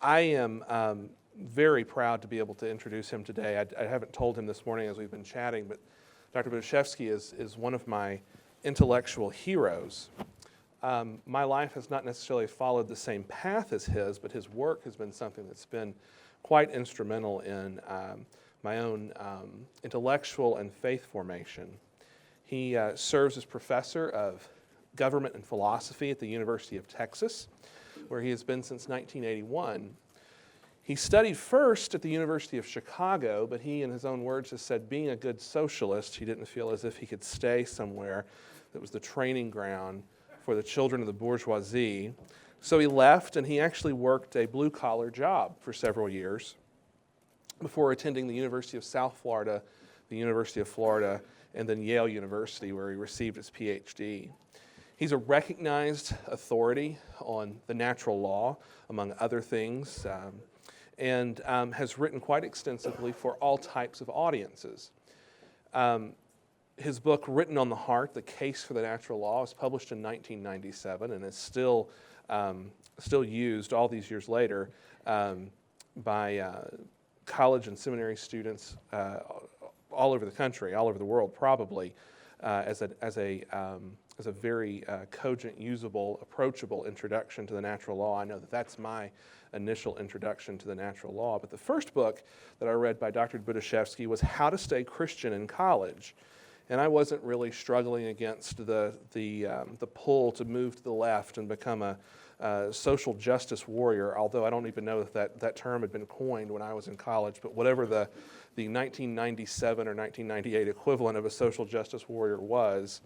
I am very proud to be able to introduce him today. I haven't told him this morning as we've been chatting, but Dr. Budziszewski is one of my intellectual heroes. My life has not necessarily followed the same path as his, but his work has been something that's been quite instrumental in my own intellectual and faith formation. He serves as professor of government and philosophy at the University of Texas, where he has been since 1981. He studied first at the University of Chicago, but he, in his own words, has said, being a good socialist, he didn't feel as if he could stay somewhere that was the training ground for the children of the bourgeoisie. So he left, and he actually worked a blue-collar job for several years before attending the University of South Florida, the University of Florida, and then Yale University, where he received his PhD. He's a recognized authority on the natural law, among other things, and has written quite extensively for all types of audiences. His book, Written on the Heart, The Case for the Natural Law, was published in 1997 and is still used all these years later by college and seminary students all over the country, all over the world probably, as a very cogent, usable, approachable introduction to the natural law. I know that that's my initial introduction to the natural law. But the first book that I read by Dr. Budziszewski was How to Stay Christian in College. And I wasn't really struggling against the pull to move to the left and become a social justice warrior, although I don't even know if that term had been coined when I was in college. But whatever the 1997 or 1998 equivalent of a social justice warrior was.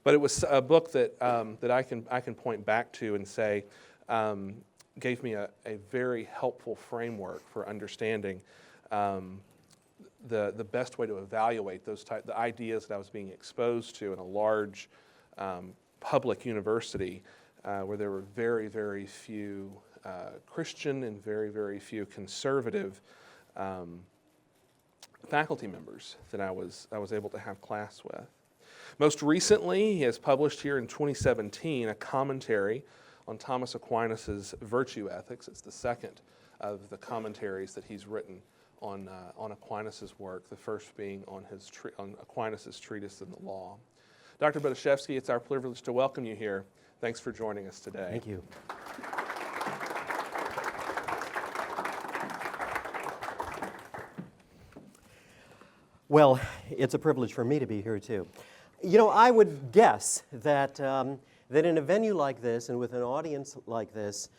But it was a book that I can point back to and say gave me a very helpful framework for understanding the best way to evaluate the ideas that I was being exposed to in a large public university where there were very, very few Christian and very, very few conservative faculty members that I was able to have class with. Most recently, he has published here in 2017 a commentary on Thomas Aquinas' Virtue Ethics. It's the second of the commentaries that he's written on Aquinas' work, the first being on Aquinas' treatise on the law. Dr. Budziszewski, it's our privilege to welcome you here. Thanks for joining us today. Thank you. Well, it's a privilege for me to be here too. You know, I would guess that that in a venue like this and with an audience like this,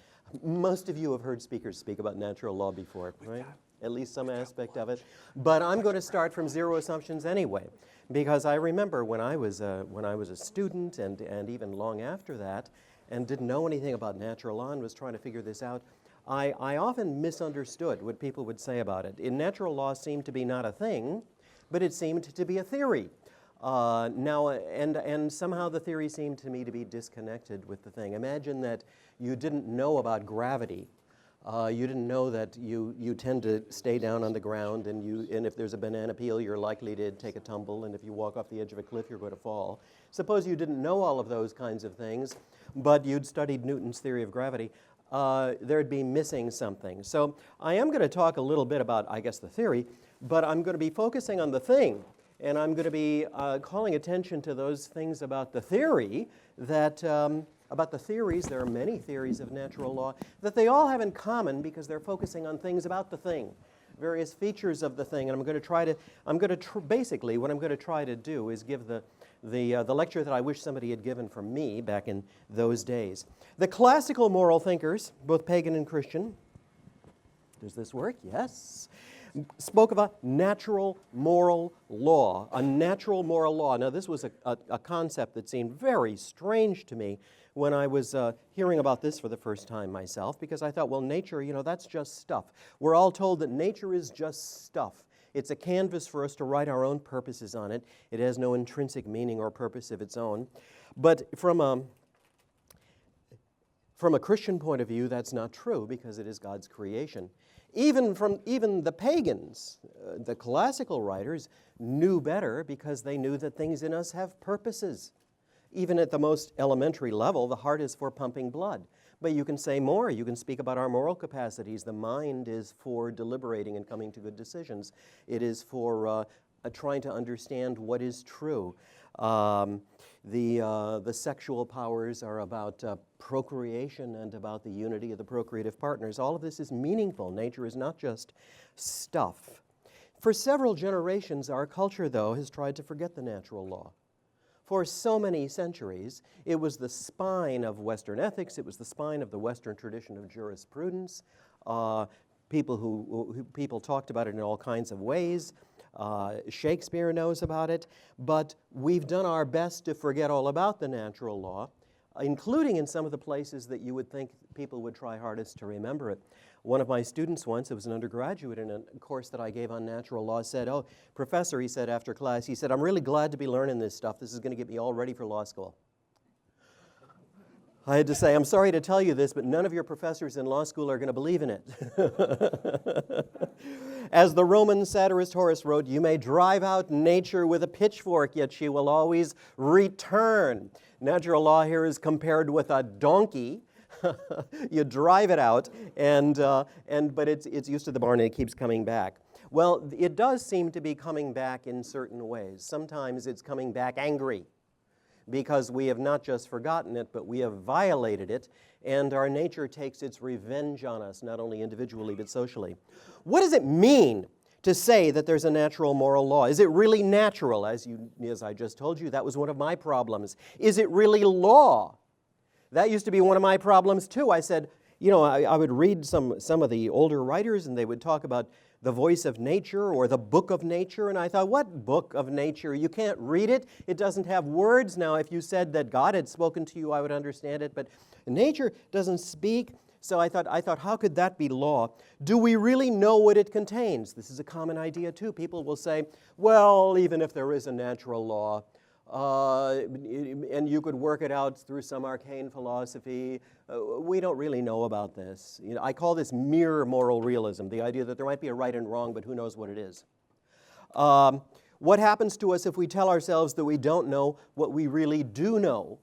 most of you have heard speakers speak about natural law before, right? At least some aspect of it. But I'm going to start from zero assumptions anyway, because I remember when I was a student and even long after that, and didn't know anything about natural law and was trying to figure this out, I often misunderstood what people would say about it. In natural law seemed to be not a thing, but it seemed to be a theory. And somehow the theory seemed to me to be disconnected with the thing. Imagine that you didn't know about gravity. You didn't know that you tend to stay down on the ground, and if there's a banana peel, you're likely to take a tumble, and if you walk off the edge of a cliff, you're going to fall. Suppose you didn't know all of those kinds of things, but you'd studied Newton's theory of gravity. There'd be missing something. So I am going to talk a little bit about, I guess, the theory, but I'm going to be focusing on the thing. And I'm going to be calling attention to those things about the theory that, about the theories, there are many theories of natural law, that they all have in common because they're focusing on things about the thing, various features of the thing. And I'm going to try to, basically what I'm going to try to do is give the lecture that I wish somebody had given from me back in those days. The classical moral thinkers, both pagan and Christian, does this work? Yes. Spoke of a natural moral law, a natural moral law. Now, this was a concept that seemed very strange to me when I was hearing about this for the first time myself, because I thought, well, nature, you know, that's just stuff. We're all told that nature is just stuff. It's a canvas for us to write our own purposes on it. It has no intrinsic meaning or purpose of its own. But from a Christian point of view, that's not true because it is God's creation. Even the pagans, the classical writers, knew better because they knew that things in us have purposes. Even at the most elementary level, the heart is for pumping blood. But you can say more. You can speak about our moral capacities. The mind is for deliberating and coming to good decisions. It is for trying to understand what is true. The sexual powers are about procreation and about the unity of the procreative partners. All of this is meaningful. Nature is not just stuff. For several generations, our culture, though, has tried to forget the natural law. For so many centuries, it was the spine of Western ethics. It was the spine of the Western tradition of jurisprudence. People talked about it in all kinds of ways. Shakespeare knows about it. But we've done our best to forget all about the natural law, including in some of the places that you would think people would try hardest to remember it. One of my students once, it was an undergraduate in a course that I gave on natural law, said, "Oh, professor," he said after class, he said, "I'm really glad to be learning this stuff. This is going to get me all ready for law school." I had to say, "I'm sorry to tell you this, but none of your professors in law school are going to believe in it." As the Roman satirist Horace wrote, "You may drive out nature with a pitchfork, yet she will always return." Natural law here is compared with a donkey. You drive it out, but it's used to the barn and it keeps coming back. Well, it does seem to be coming back in certain ways. Sometimes it's coming back angry because we have not just forgotten it, but we have violated it, and our nature takes its revenge on us, not only individually but socially. What does it mean to say that there's a natural moral law? Is it really natural? As I just told you, that was one of my problems. Is it really law? That used to be one of my problems too. I said, I would read some of the older writers, and they would talk about the voice of nature or the book of nature, and I thought, what book of nature? You can't read it. It doesn't have words. Now, if you said that God had spoken to you, I would understand it, but nature doesn't speak. So I thought, how could that be law? Do we really know what it contains? This is a common idea too. People will say, well, even if there is a natural law, and you could work it out through some arcane philosophy, we don't really know about this. I call this mere moral realism, the idea that there might be a right and wrong, but who knows what it is. What happens to us if we tell ourselves that we don't know what we really do know?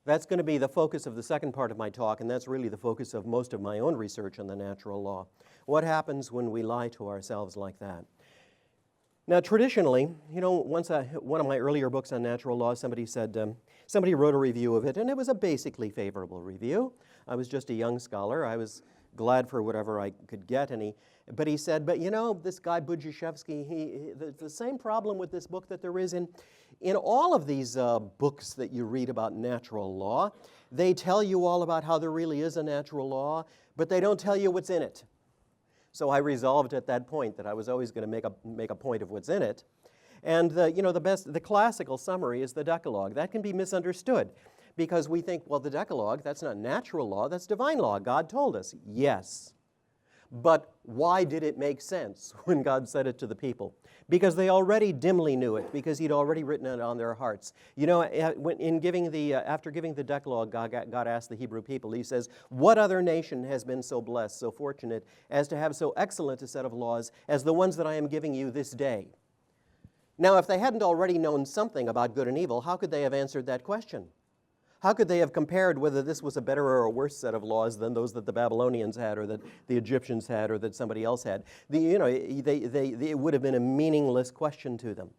That's going to be the focus of the second part of my talk, and that's really the focus of most of my own research on the natural law. What happens when we lie to ourselves like that? Now, traditionally, one of my earlier books on natural law, somebody wrote a review of it, and it was a basically favorable review. I was just a young scholar. I was glad for whatever I could get, but he said, this guy Budziszewski, the same problem with this book that there is in all of these books that you read about natural law. They tell you all about how there really is a natural law, but they don't tell you what's in it. So I resolved at that point that I was always going to make a point of what's in it. And the classical summary is the Decalogue. That can be misunderstood because we think, well, the Decalogue, that's not natural law, that's divine law. God told us. Yes. But why did it make sense when God said it to the people? Because they already dimly knew it, because he'd already written it on their hearts. After giving the Decalogue, God asked the Hebrew people, he says, what other nation has been so blessed, so fortunate, as to have so excellent a set of laws as the ones that I am giving you this day? Now, if they hadn't already known something about good and evil, how could they have answered that question? How could they have compared whether this was a better or a worse set of laws than those that the Babylonians had or that the Egyptians had or that somebody else had? It would have been a meaningless question to them.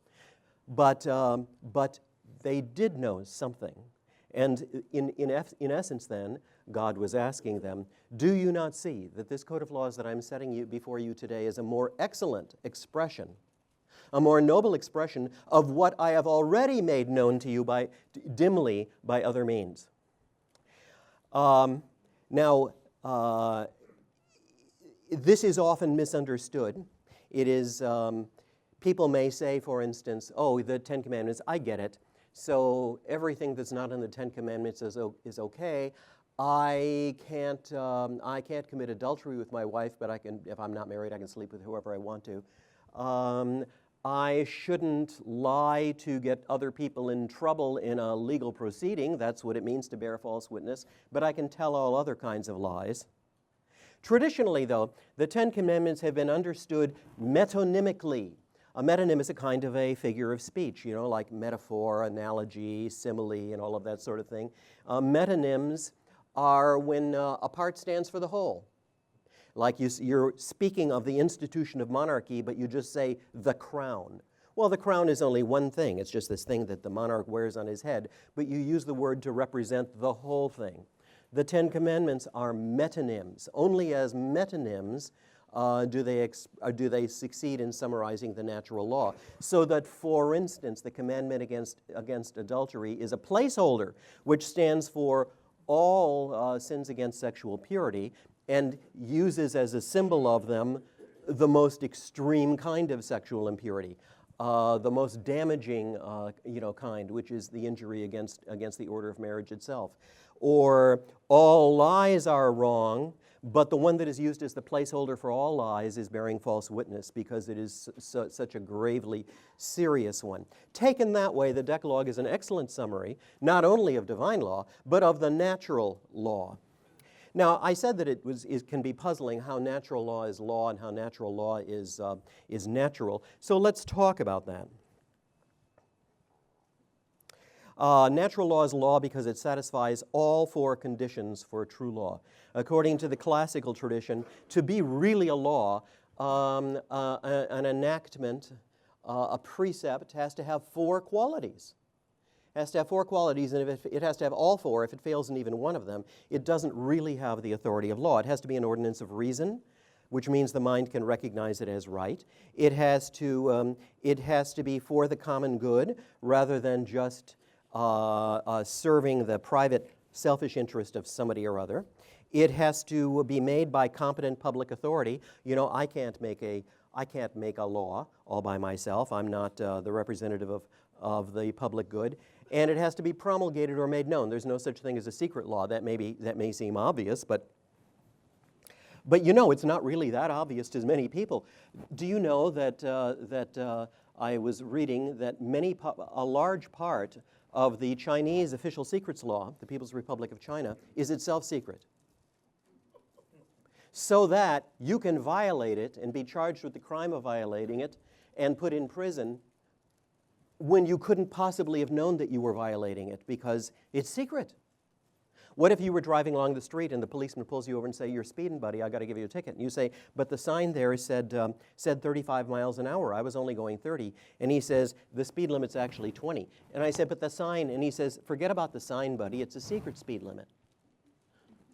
But they did know something. And in essence then, God was asking them, do you not see that this code of laws that I'm setting before you today is a more excellent expression, a more noble expression of what I have already made known to you dimly by other means? This is often misunderstood. It is, people may say, for instance, oh, the Ten Commandments, I get it. So everything that's not in the Ten Commandments is okay. I can't commit adultery with my wife, but if I'm not married, I can sleep with whoever I want to. I shouldn't lie to get other people in trouble in a legal proceeding. That's what it means to bear false witness. But I can tell all other kinds of lies. Traditionally, though, the Ten Commandments have been understood metonymically. A metonym is a kind of a figure of speech, like metaphor, analogy, simile, and all of that sort of thing. Metonyms are when a part stands for the whole. Like you're speaking of the institution of monarchy, but you just say the crown. Well, the crown is only one thing. It's just this thing that the monarch wears on his head, but you use the word to represent the whole thing. The Ten Commandments are metonyms. Only as metonyms do they succeed in summarizing the natural law. So that, for instance, the commandment against adultery is a placeholder, which stands for all sins against sexual purity, and uses as a symbol of them the most extreme kind of sexual impurity, the most damaging kind, which is the injury against the order of marriage itself. Or all lies are wrong, but the one that is used as the placeholder for all lies is bearing false witness, because it is such a gravely serious one. Taken that way, the Decalogue is an excellent summary, not only of divine law, but of the natural law. Now, I said that it can be puzzling how natural law is law and how natural law is natural. So let's talk about that. Natural law is law because it satisfies all four conditions for a true law. According to the classical tradition, to be really a law, an enactment, a precept has to have four qualities. It has to have four qualities, and if it has to have all four. If it fails in even one of them, it doesn't really have the authority of law. It has to be an ordinance of reason, which means the mind can recognize it as right. It has to be for the common good rather than just serving the private selfish interest of somebody or other. It has to be made by competent public authority. You know, I can't make a law all by myself. I'm not the representative of the public good. And it has to be promulgated or made known. There's no such thing as a secret law. That may seem obvious, but you know, it's not really that obvious to many people. Do you know that I was reading that a large part of the Chinese official secrets law, the People's Republic of China, is itself secret, so that you can violate it and be charged with the crime of violating it and put in prison when you couldn't possibly have known that you were violating it because it's secret. What if you were driving along the street and the policeman pulls you over and say, "You're speeding, buddy, I got to give you a ticket." And you say, "But the sign there said 35 miles an hour. I was only going 30. And he says, "The speed limit's actually 20. And I said, "But the sign," and he says, "Forget about the sign, buddy, it's a secret speed limit."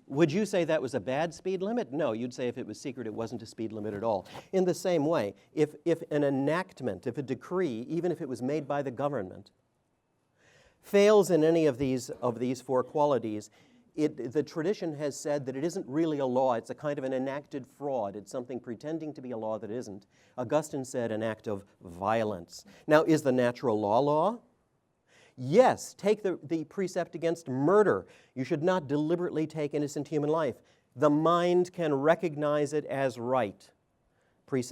Would you say that was a bad speed limit? No, you'd say if it was secret, it wasn't a speed limit at all. In the same way, if an enactment, if a decree, even if it was made by the government, fails in any of these four qualities, the tradition has said that it isn't really a law. It's a kind of an enacted fraud. It's something pretending to be a law that isn't. Augustine said an act of violence. Now, is the natural law law? Yes, take the precept against murder. You should not deliberately take innocent human life. The mind can recognize it as right.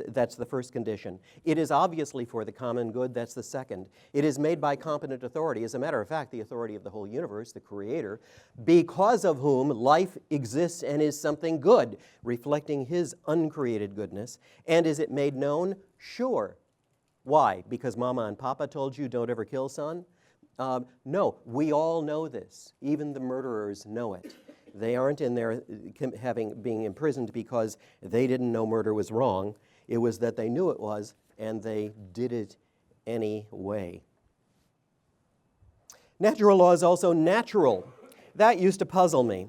That's the first condition. It is obviously for the common good. That's the second. It is made by competent authority. As a matter of fact, the authority of the whole universe, the Creator, because of whom life exists and is something good, reflecting His uncreated goodness. And is it made known? Sure. Why? Because Mama and Papa told you, "Don't ever kill, son"? No, we all know this. Even the murderers know it. They aren't in there being imprisoned because they didn't know murder was wrong. It was that they knew it was, and they did it anyway. Natural law is also natural. That used to puzzle me.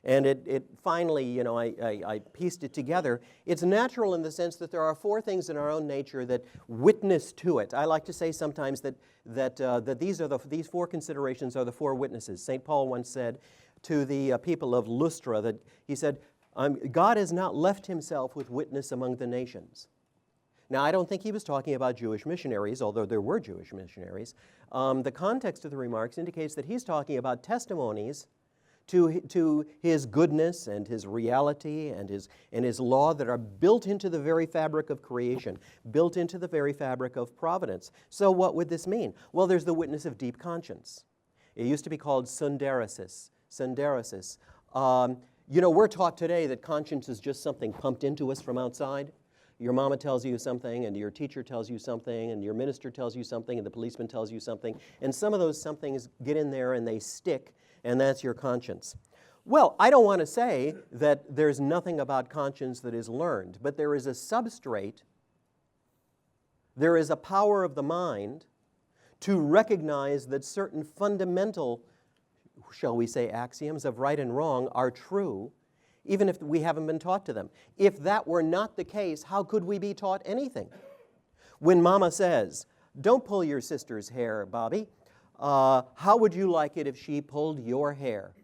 And it finally, you know, I pieced it together. It's natural in the sense that there are four things in our own nature that witness to it. I like to say sometimes that these four considerations are the four witnesses. St. Paul once said to the people of Lystra that he said, "God has not left Himself with witness among the nations." Now, I don't think he was talking about Jewish missionaries, although there were Jewish missionaries. The context of the remarks indicates that he's talking about testimonies to His goodness and His reality and His law that are built into the very fabric of creation, built into the very fabric of providence. So what would this mean? Well, there's the witness of deep conscience. It used to be called synderesis. You know, we're taught today that conscience is just something pumped into us from outside. Your mama tells you something, and your teacher tells you something, and your minister tells you something, and the policeman tells you something. And some of those somethings get in there and they stick, and that's your conscience. Well, I don't want to say that there's nothing about conscience that is learned, but there is a substrate, there is a power of the mind to recognize that certain fundamental, shall we say, axioms of right and wrong are true, even if we haven't been taught to them. If that were not the case, how could we be taught anything? When Mama says, "Don't pull your sister's hair, Bobby. How would you like it if she pulled your hair?"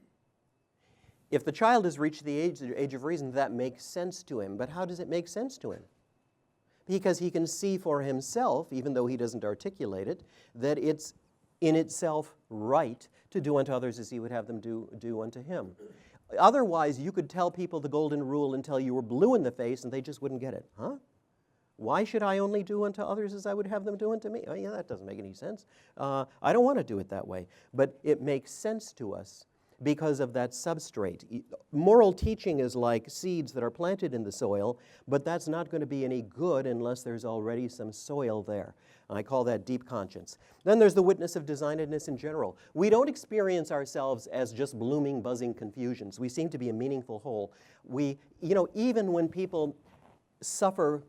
If the child has reached the age of reason, that makes sense to him. But how does it make sense to him? Because he can see for himself, even though he doesn't articulate it, that it's in itself right to do unto others as he would have them do unto him. Otherwise, you could tell people the golden rule until you were blue in the face and they just wouldn't get it. Huh? Why should I only do unto others as I would have them do unto me? Oh, yeah, that doesn't make any sense. I don't want to do it that way. But it makes sense to us because of that substrate. Moral teaching is like seeds that are planted in the soil, but that's not going to be any good unless there's already some soil there. I call that deep conscience. Then there's the witness of designedness in general. We don't experience ourselves as just blooming, buzzing confusions. We seem to be a meaningful whole. Even when people suffer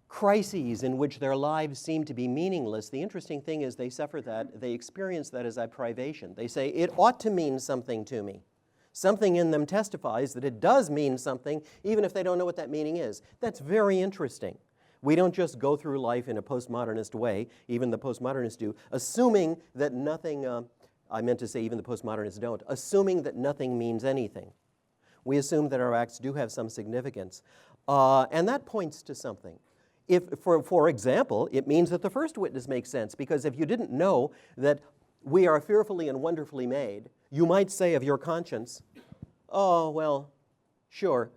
crises in which their lives seem to be meaningless, the interesting thing is they suffer that, they experience that as a privation. They say, it ought to mean something to me. Something in them testifies that it does mean something, even if they don't know what that meaning is. That's very interesting. We don't just go through life in a postmodernist way, even the postmodernists do, assuming that nothing, I meant to say even the postmodernists don't, assuming that nothing means anything. We assume that our acts do have some significance. And that points to something. If, for example, it means that the first witness makes sense, because if you didn't know that we are fearfully and wonderfully made, you might say of your conscience, oh, well, sure,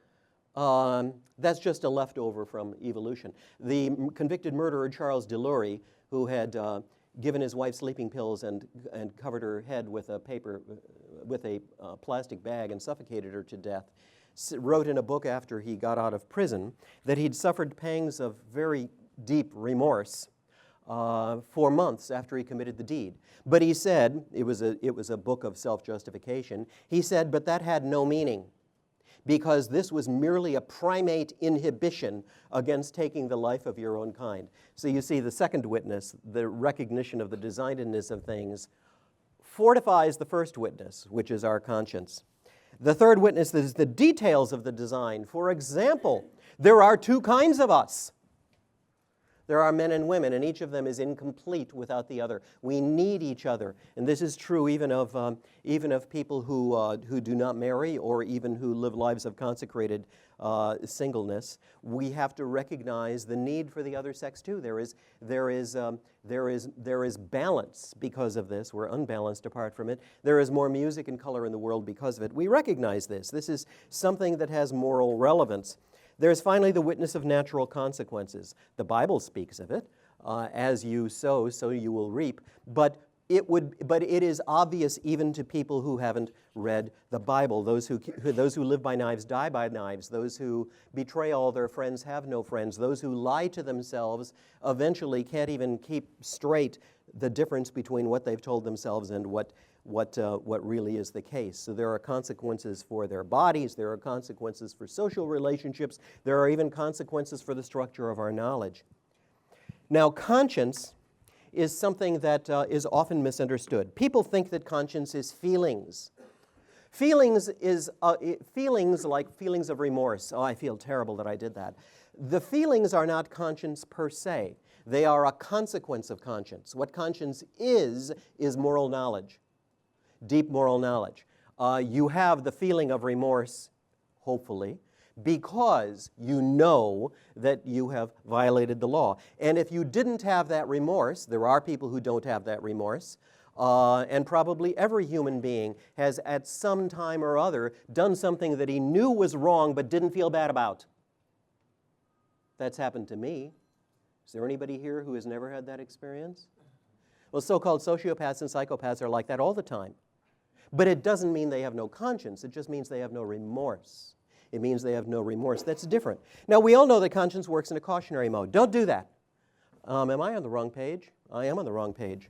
that's just a leftover from evolution. The convicted murderer Charles Delury, who had given his wife sleeping pills and covered her head with a plastic bag and suffocated her to death, wrote in a book after he got out of prison that he'd suffered pangs of very deep remorse for months after he committed the deed. But he said, it was a book of self-justification, he said, but that had no meaning, because this was merely a primate inhibition against taking the life of your own kind. So you see, the second witness, the recognition of the designedness of things, fortifies the first witness, which is our conscience. The third witness is the details of the design. For example, there are two kinds of us. There are men and women, and each of them is incomplete without the other. We need each other, and this is true even of people who do not marry, or even who live lives of consecrated singleness. We have to recognize the need for the other sex too. There is balance because of this. We're unbalanced apart from it. There is more music and color in the world because of it. We recognize this. This is something that has moral relevance. There's finally the witness of natural consequences. The Bible speaks of it. As you sow, so you will reap. But it is obvious even to people who haven't read the Bible. Those who live by knives die by knives. Those who betray all their friends have no friends. Those who lie to themselves eventually can't even keep straight the difference between what they've told themselves and what really is the case. So there are consequences for their bodies, there are consequences for social relationships, there are even consequences for the structure of our knowledge. Now, conscience is something that is often misunderstood. People think that conscience is feelings. Feelings like feelings of remorse. Oh, I feel terrible that I did that. The feelings are not conscience per se. They are a consequence of conscience. What conscience is moral knowledge. Deep moral knowledge. You have the feeling of remorse, hopefully, because you know that you have violated the law. And if you didn't have that remorse, there are people who don't have that remorse, and probably every human being has at some time or other done something that he knew was wrong but didn't feel bad about. That's happened to me. Is there anybody here who has never had that experience? Well, so-called sociopaths and psychopaths are like that all the time. But it doesn't mean they have no conscience. It just means they have no remorse. It means they have no remorse. That's different. Now, we all know that conscience works in a cautionary mode. Don't do that. Am I on the wrong page? I am on the wrong page.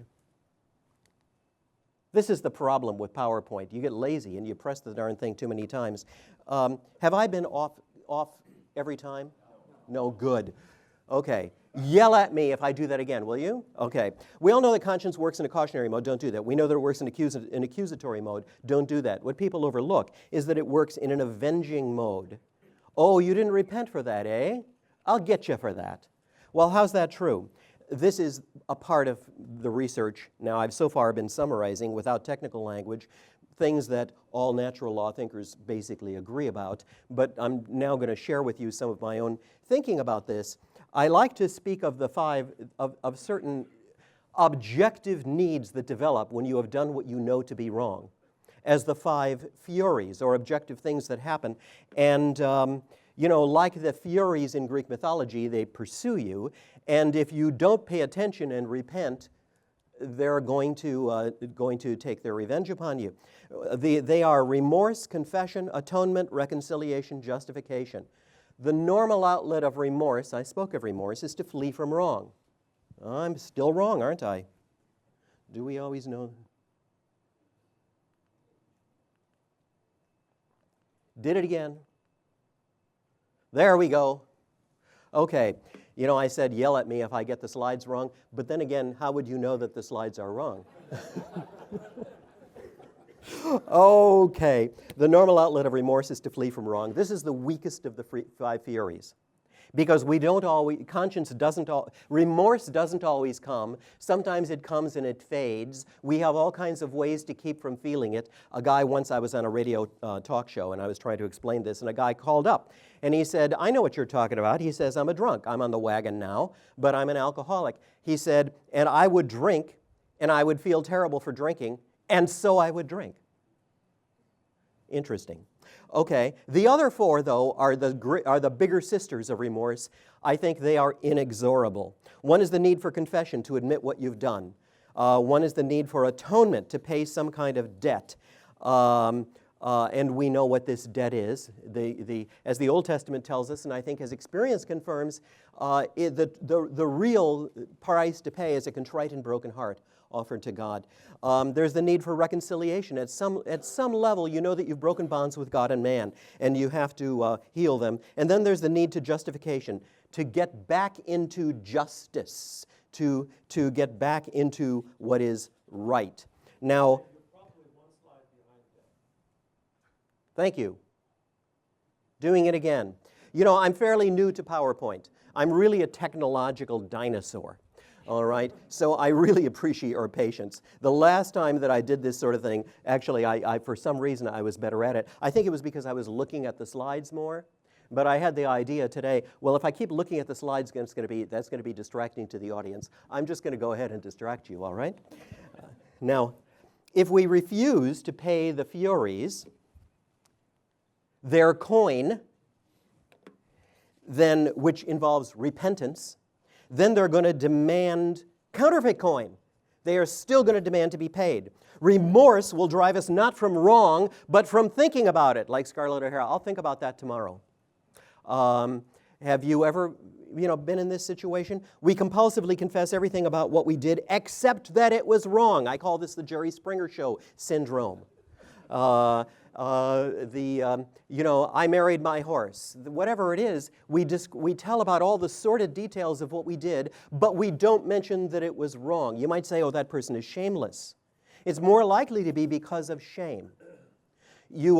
This is the problem with PowerPoint. You get lazy and you press the darn thing too many times. Have I been off every time? No, good. Okay. Yell at me if I do that again, will you? Okay. We all know that conscience works in a cautionary mode. Don't do that. We know that it works in accusatory mode. Don't do that. What people overlook is that it works in an avenging mode. Oh, you didn't repent for that, eh? I'll get you for that. Well, how's that true? This is a part of the research. Now, I've so far been summarizing without technical language things that all natural law thinkers basically agree about, but I'm now going to share with you some of my own thinking about this. I like to speak of the five, of certain objective needs that develop when you have done what you know to be wrong, as the 5 Furies, or objective things that happen. And, you know, like the Furies in Greek mythology, they pursue you, and if you don't pay attention and repent, they're going to take their revenge upon you. They are remorse, confession, atonement, reconciliation, justification. The normal outlet of remorse, I spoke of remorse, is to flee from wrong. I'm still wrong, aren't I? Do we always know? Did it again. There we go. Okay. You know, I said yell at me if I get the slides wrong, but then again, how would you know that the slides are wrong? Okay. The normal outlet of remorse is to flee from wrong. This is the weakest of the 5 Furies. Because we don't always, remorse doesn't always come. Sometimes it comes and it fades. We have all kinds of ways to keep from feeling it. A guy, once I was on a radio talk show and I was trying to explain this, and a guy called up and he said, I know what you're talking about. He says, I'm a drunk. I'm on the wagon now, but I'm an alcoholic. He said, and I would drink and I would feel terrible for drinking, and so I would drink. Interesting. Okay, the other 4, though, are the bigger sisters of remorse. I think they are inexorable. One is the need for confession, to admit what you've done. One is the need for atonement, to pay some kind of debt. And we know what this debt is. As the Old Testament tells us, and I think as experience confirms, the real price to pay is a contrite and broken heart offered to God. There's the need for reconciliation. At some level, you know that you've broken bonds with God and man, and you have to heal them. And then there's the need to justification, to get back into justice, to get back into what is right. Now, thank you. Doing it again. You know, I'm fairly new to PowerPoint. I'm really a technological dinosaur. All right, so I really appreciate your patience. The last time that I did this sort of thing, actually, I for some reason, I was better at it. I think it was because I was looking at the slides more. But I had the idea today, well, if I keep looking at the slides, that's going to be distracting to the audience. I'm just going to go ahead and distract you, all right? Now, if we refuse to pay the Furies their coin, then which involves repentance, then they're going to demand counterfeit coin. They are still going to demand to be paid. Remorse will drive us not from wrong, but from thinking about it, like Scarlett O'Hara. I'll think about that tomorrow. Have you ever, been in this situation? We compulsively confess everything about what we did, except that it was wrong. I call this the Jerry Springer Show syndrome. I married my horse. Whatever it is, we tell about all the sordid details of what we did, but we don't mention that it was wrong. You might say, oh, that person is shameless. It's more likely to be because of shame. You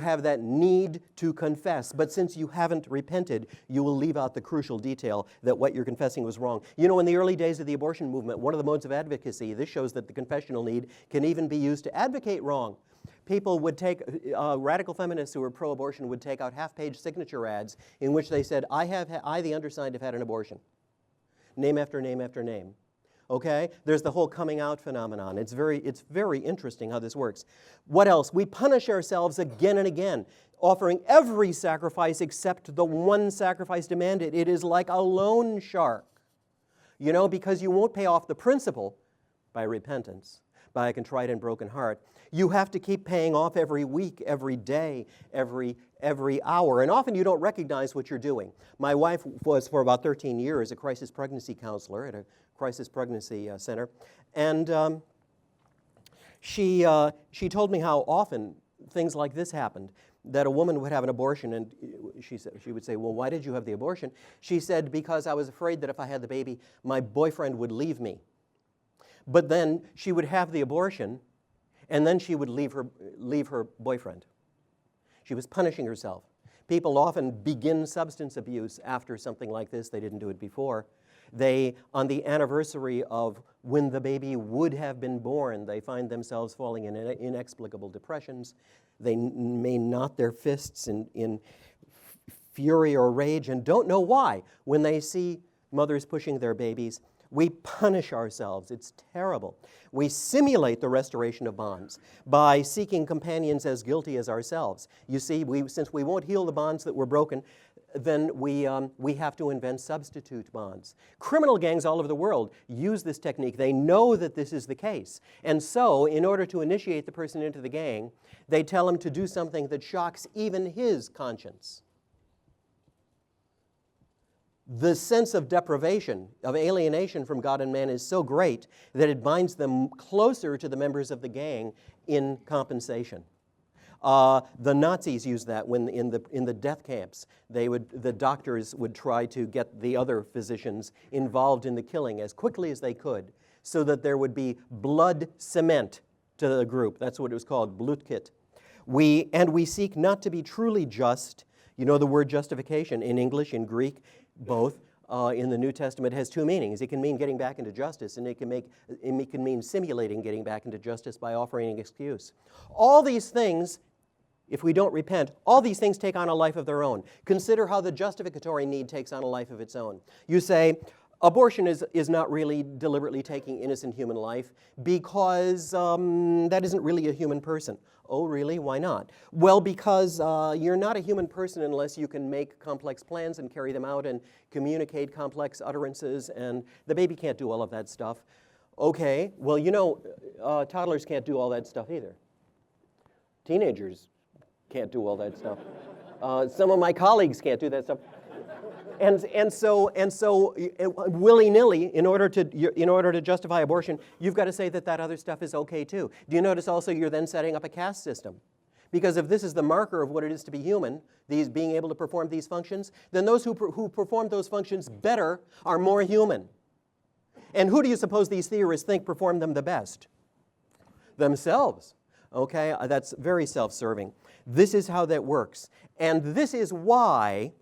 have that need to confess, but since you haven't repented, you will leave out the crucial detail that what you're confessing was wrong. You know, in the early days of the abortion movement, one of the modes of advocacy, this shows that the confessional need can even be used to advocate wrong. People would take, radical feminists who were pro-abortion would take out half-page signature ads in which they said, I, the undersigned, have had an abortion. Name after name after name. Okay? There's the whole coming out phenomenon. It's very interesting how this works. What else? We punish ourselves again and again, offering every sacrifice except the one sacrifice demanded. It is like a loan shark, because you won't pay off the principal by repentance, by a contrite and broken heart. You have to keep paying off every week, every day, every hour, and often you don't recognize what you're doing. My wife was, for about 13 years, a crisis pregnancy counselor at a crisis pregnancy center, and She told me how often things like this happened, that a woman would have an abortion, and she would say, well, why did you have the abortion? She said, because I was afraid that if I had the baby, my boyfriend would leave me. But then she would have the abortion, and then she would leave her boyfriend. She was punishing herself. People often begin substance abuse after something like this. They didn't do it before. They, on the anniversary of when the baby would have been born, they find themselves falling in inexplicable depressions. They may knot their fists in fury or rage and don't know why. When they see mothers pushing their babies, we punish ourselves. It's terrible. We simulate the restoration of bonds by seeking companions as guilty as ourselves. You see, since we won't heal the bonds that were broken, then we have to invent substitute bonds. Criminal gangs all over the world use this technique. They know that this is the case. And so, in order to initiate the person into the gang, they tell him to do something that shocks even his conscience. The sense of deprivation, of alienation from God and man is so great that it binds them closer to the members of the gang in compensation. The Nazis used that when in the death camps. The doctors would try to get the other physicians involved in the killing as quickly as they could, so that there would be blood cement to the group. That's what it was called, Blutkit. We seek not to be truly just. You know the word justification in English, in Greek, both. In the New Testament has two meanings. It can mean getting back into justice, and it can mean simulating getting back into justice by offering an excuse. All these things, if we don't repent, all these things take on a life of their own. Consider how the justificatory need takes on a life of its own. You say, abortion is not really deliberately taking innocent human life because that isn't really a human person. Oh, really? Why not? Well, because you're not a human person unless you can make complex plans and carry them out and communicate complex utterances, and the baby can't do all of that stuff. Okay, well, you know, toddlers can't do all that stuff either. Teenagers can't do all that stuff. Some of my colleagues can't do that stuff. And so willy-nilly, in order to justify abortion, you've got to say that other stuff is okay too. Do you notice also you're then setting up a caste system? Because if this is the marker of what it is to be human, these being able to perform these functions, then those who perform those functions better are more human. And who do you suppose these theorists think perform them the best? Themselves. Okay, that's very self-serving. This is how that works. And this is why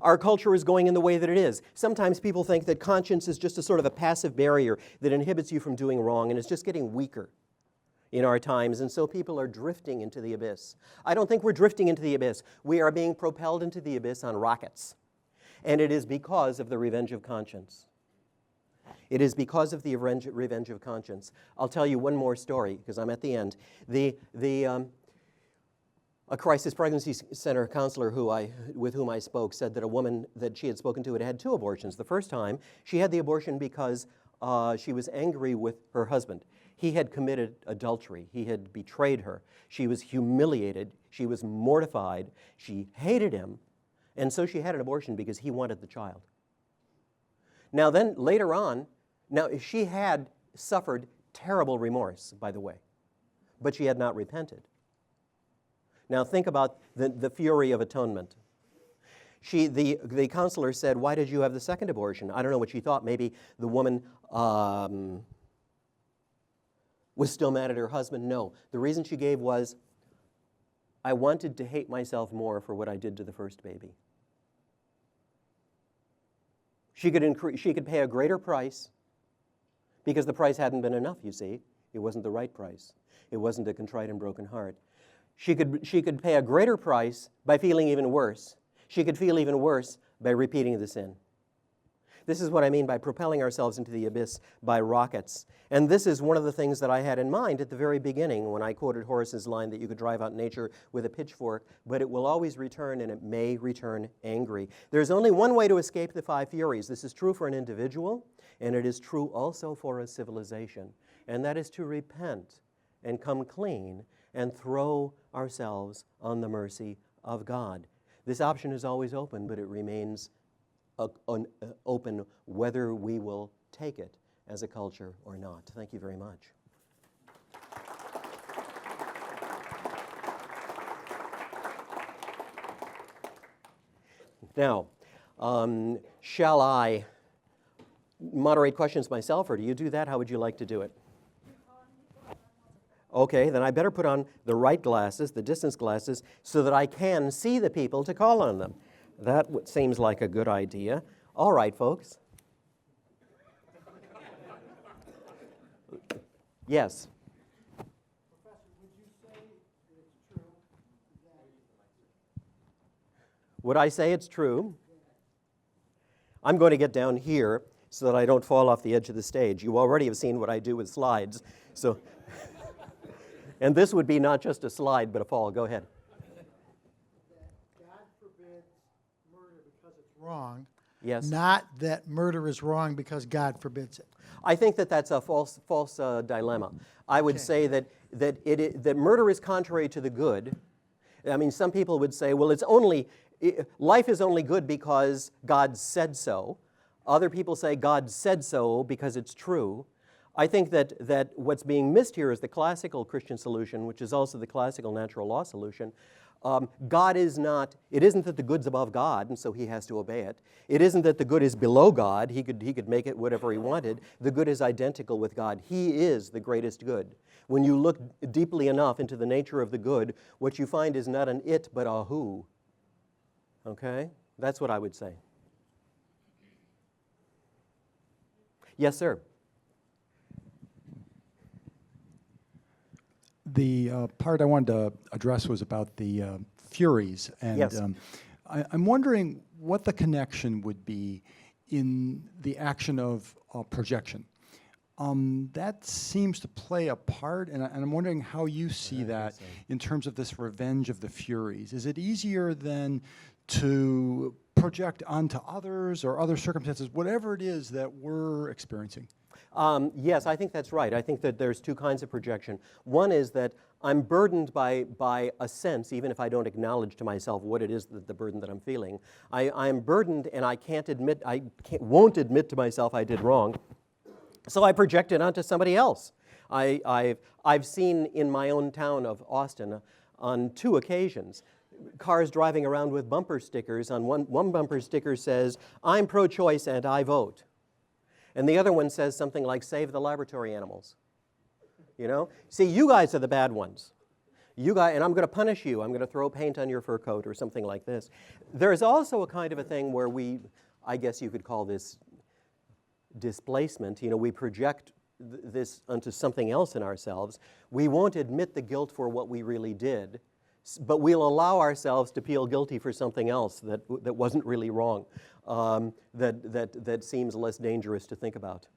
our culture is going in the way that it is. Sometimes people think that conscience is just a sort of a passive barrier that inhibits you from doing wrong, and it's just getting weaker in our times, and so people are drifting into the abyss. I don't think we're drifting into the abyss. We are being propelled into the abyss on rockets, and it is because of the revenge of conscience. It is because of the revenge of conscience. I'll tell you one more story, because I'm at the end. A crisis pregnancy center counselor with whom I spoke said that a woman that she had spoken to had had 2 abortions. The first time, she had the abortion because she was angry with her husband. He had committed adultery. He had betrayed her. She was humiliated. She was mortified. She hated him. And so she had an abortion because he wanted the child. Now then, later on, she had suffered terrible remorse, by the way, but she had not repented. Now think about the fury of atonement. The counselor said, why did you have the second abortion? I don't know what she thought. Maybe the woman was still mad at her husband. No. The reason she gave was, I wanted to hate myself more for what I did to the first baby. She could pay a greater price because the price hadn't been enough, you see. It wasn't the right price. It wasn't a contrite and broken heart. She could pay a greater price by feeling even worse. She could feel even worse by repeating the sin. This is what I mean by propelling ourselves into the abyss by rockets. And this is one of the things that I had in mind at the very beginning when I quoted Horace's line that you could drive out nature with a pitchfork, but it will always return, and it may return angry. There's only one way to escape the 5 Furies. This is true for an individual, and it is true also for a civilization. And that is to repent and come clean and throw ourselves on the mercy of God. This option is always open, but it remains open whether we will take it as a culture or not. Thank you very much. Now, shall I moderate questions myself, or do you do that? How would you like to do it? Okay, then I better put on the right glasses, the distance glasses, so that I can see the people to call on them. That seems like a good idea. All right, folks. Yes? Professor, would you say it's true that... Would I say it's true? I'm going to get down here so that I don't fall off the edge of the stage. You already have seen what I do with slides, so... And this would be not just a slide, but a fall. Go ahead. that God forbids murder because it's wrong. Yes. Not that murder is wrong because God forbids it. I think that that's a false dilemma. I would say that murder is contrary to the good. I mean, some people would say, well, life is only good because God said so. Other people say God said so because it's true. I think that what's being missed here is the classical Christian solution, which is also the classical natural law solution. God is not, it isn't that the good's above God, and so he has to obey it. It isn't that the good is below God. He could make it whatever he wanted. The good is identical with God. He is the greatest good. When you look deeply enough into the nature of the good, what you find is not an it, but a who. Okay? That's what I would say. Yes, sir. The part I wanted to address was about the Furies. And Yes. I'm wondering what the connection would be in the action of projection. That seems to play a part, and I'm wondering how you see that in terms of this revenge of the Furies. Is it easier than to project onto others or other circumstances, whatever it is that we're experiencing? Yes, I think that's right. I think that there's two kinds of projection. One is that I'm burdened by a sense, even if I don't acknowledge to myself what it is, the burden that I'm feeling. I'm burdened, and I won't admit to myself I did wrong, so I project it onto somebody else. I've seen in my own town of Austin on 2 occasions cars driving around with bumper stickers. On one bumper sticker says, "I'm pro-choice and I vote." And the other one says something like, "Save the laboratory animals." You know? See, you guys are the bad ones. You guys, and I'm going to punish you. I'm going to throw paint on your fur coat or something like this. There is also a kind of a thing where I guess you could call this displacement. You know, we project this onto something else in ourselves. We won't admit the guilt for what we really did, but we'll allow ourselves to feel guilty for something else that wasn't really wrong, that seems less dangerous to think about.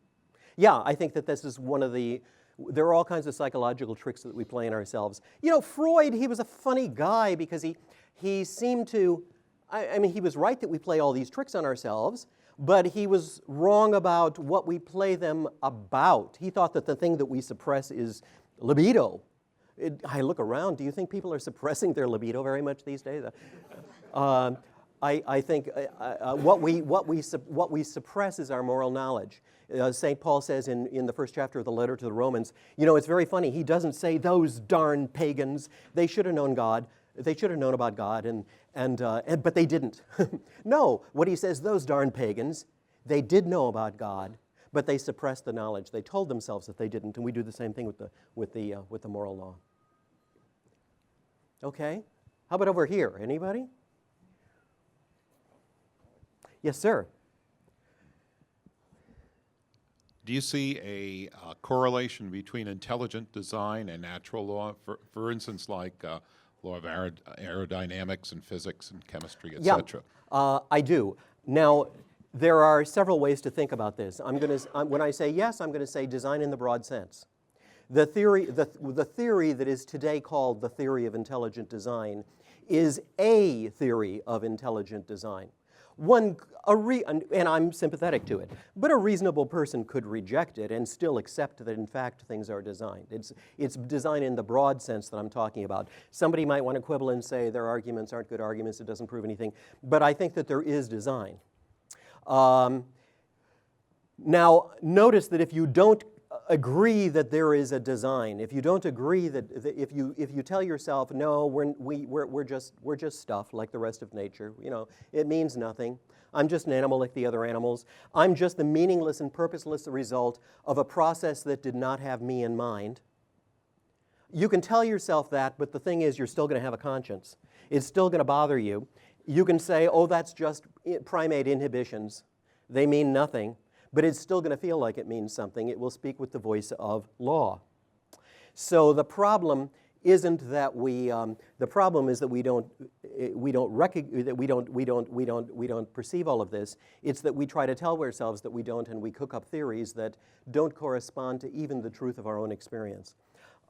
Yeah, I think that this is one of there are all kinds of psychological tricks that we play in ourselves. You know, Freud, he was a funny guy because he seemed to, I mean, he was right that we play all these tricks on ourselves, but he was wrong about what we play them about. He thought that the thing that we suppress is libido. I look around, do you think people are suppressing their libido very much these days? I think what we suppress is our moral knowledge. St. Paul says in the first chapter of the letter to the Romans, you know, it's very funny. He doesn't say, "Those darn pagans, they should have known God. They should have known about God, but they didn't." No, what he says, those darn pagans, they did know about God, but they suppressed the knowledge. They told themselves that they didn't, and we do the same thing with the moral law. Okay, how about over here? Anybody? Yes, sir. Do you see a correlation between intelligent design and natural law? For instance, like law of aerodynamics and physics and chemistry, etc. Yeah, I do. Now, there are several ways to think about this. When I say yes, I'm going to say design in the broad sense. The theory that is today called the theory of intelligent design is a theory of intelligent design. And I'm sympathetic to it, but a reasonable person could reject it and still accept that in fact things are designed. It's design in the broad sense that I'm talking about. Somebody might want to quibble and say their arguments aren't good arguments, it doesn't prove anything, but I think that there is design. Now, notice that if you don't agree that there is a design, if you don't agree that if you tell yourself, no, we're just stuff like the rest of nature, you know, it means nothing. I'm just an animal like the other animals. I'm just the meaningless and purposeless result of a process that did not have me in mind. You can tell yourself that, but the thing is, you're still going to have a conscience. It's still going to bother you. You can say, oh, that's just primate inhibitions. They mean nothing. But it's still going to feel like it means something. It will speak with the voice of law. So the problem isn't that the problem is that we don't perceive all of this. It's that we try to tell ourselves that we don't, and we cook up theories that don't correspond to even the truth of our own experience.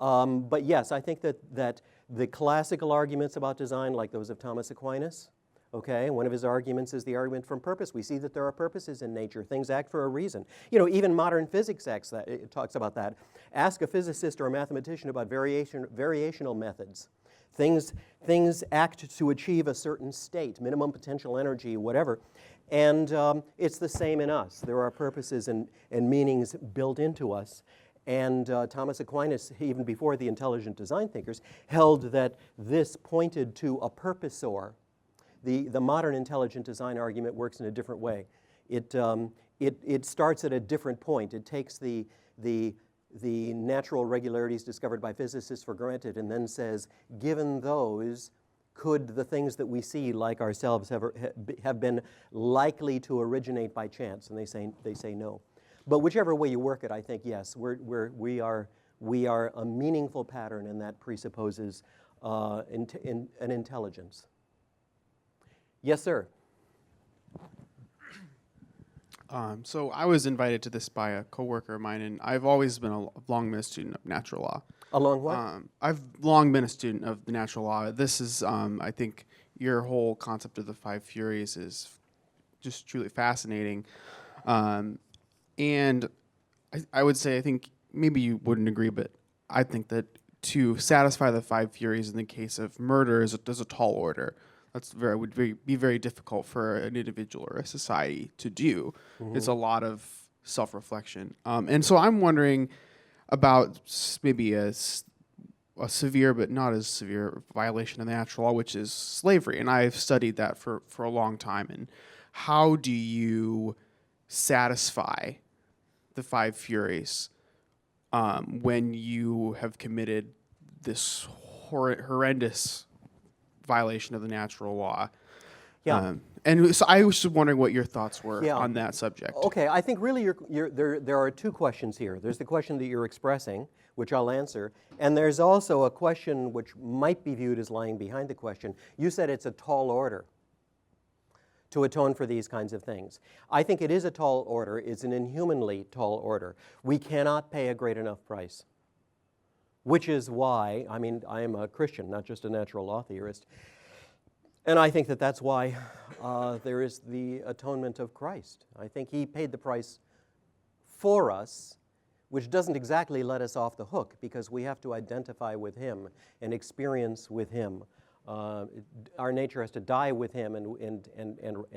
But yes, I think that the classical arguments about design, like those of Thomas Aquinas, okay, one of his arguments is the argument from purpose. We see that there are purposes in nature. Things act for a reason. You know, even modern physics it talks about that. Ask a physicist or a mathematician about variational methods. Things act to achieve a certain state, minimum potential energy, whatever. And it's the same in us. There are purposes and meanings built into us. And Thomas Aquinas, even before the intelligent design thinkers, held that this pointed to a purposor. The modern intelligent design argument works in a different way. It starts at a different point. It takes the natural regularities discovered by physicists for granted and then says, given those, could the things that we see like ourselves have been likely to originate by chance? And they say no. But whichever way you work it, I think, yes, we are a meaningful pattern, and that presupposes an intelligence. Yes, sir. So I was invited to this by a coworker of mine, and I've always been long been a student of natural law. Along what? I've long been a student of the natural law. This is, I think, your whole concept of the five Furies is just truly fascinating. And I would say, I think maybe you wouldn't agree, but I think that to satisfy the five Furies in the case of murder is a tall order. Would be very difficult for an individual or a society to do. Mm-hmm. It's a lot of self-reflection. And so I'm wondering about maybe a severe but not as severe violation of the natural law, which is slavery. And I've studied that for a long time. And how do you satisfy the five Furies when you have committed this horrendous violation of the natural law? Yeah. And so I was just wondering what your thoughts were on that subject. Okay, I think really there are two questions here. There's the question that you're expressing, which I'll answer, and there's also a question which might be viewed as lying behind the question. You said it's a tall order to atone for these kinds of things. I think it is a tall order. It's an inhumanly tall order. We cannot pay a great enough price. Which is why, I mean, I am a Christian, not just a natural law theorist, and I think that that's why there is the atonement of Christ. I think he paid the price for us, which doesn't exactly let us off the hook, because we have to identify with him and experience with him. Our nature has to die with him and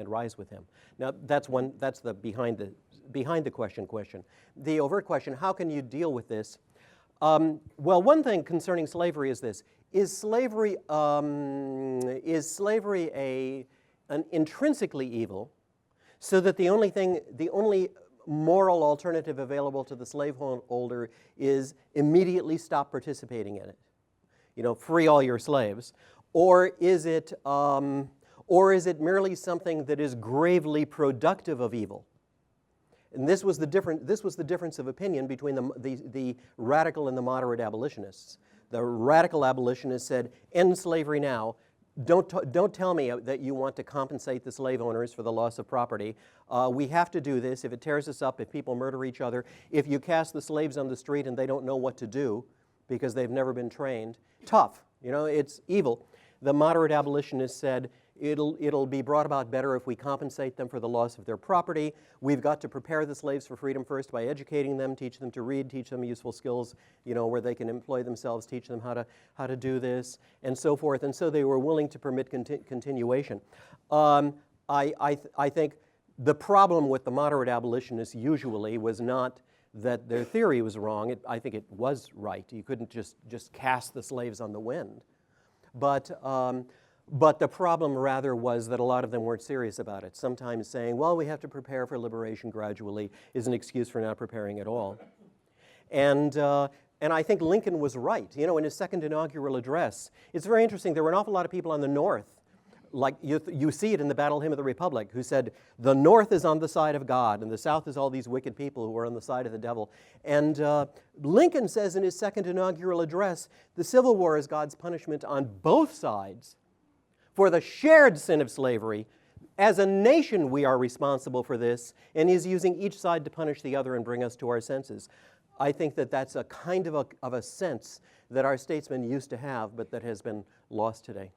rise with him. Now, that's the behind the question. The overt question: how can you deal with this? Well, one thing concerning slavery is this: is slavery an intrinsically evil, so that the only moral alternative available to the slaveholder is immediately stop participating in it? You know, free all your slaves, or is it merely something that is gravely productive of evil? And this was the difference of opinion between the radical and the moderate abolitionists. The radical abolitionists said, "End slavery now. Don't tell me that you want to compensate the slave owners for the loss of property. We have to do this. If it tears us up, if people murder each other, if you cast the slaves on the street and they don't know what to do because they've never been trained, tough. You know, it's evil." The moderate abolitionists said, It'll be brought about better if we compensate them for the loss of their property. We've got to prepare the slaves for freedom first by educating them, teach them to read, teach them useful skills, you know, where they can employ themselves, teach them how to do this, and so forth. And so they were willing to permit continuation. I think The problem with the moderate abolitionists usually was not that their theory was wrong. I think it was right. You couldn't just cast the slaves on the wind. But the problem rather was that a lot of them weren't serious about it. Sometimes saying, well, we have to prepare for liberation gradually is an excuse for not preparing at all. And I think Lincoln was right. You know, in his second inaugural address, it's very interesting. There were an awful lot of people on the North, like you see it in the Battle Hymn of the Republic, who said, the North is on the side of God, and the South is all these wicked people who are on the side of the devil. And Lincoln says in his second inaugural address, the Civil War is God's punishment on both sides for the shared sin of slavery. As a nation, we are responsible for this, and he's using each side to punish the other and bring us to our senses. I think that that's a kind of a sense that our statesmen used to have, but that has been lost today.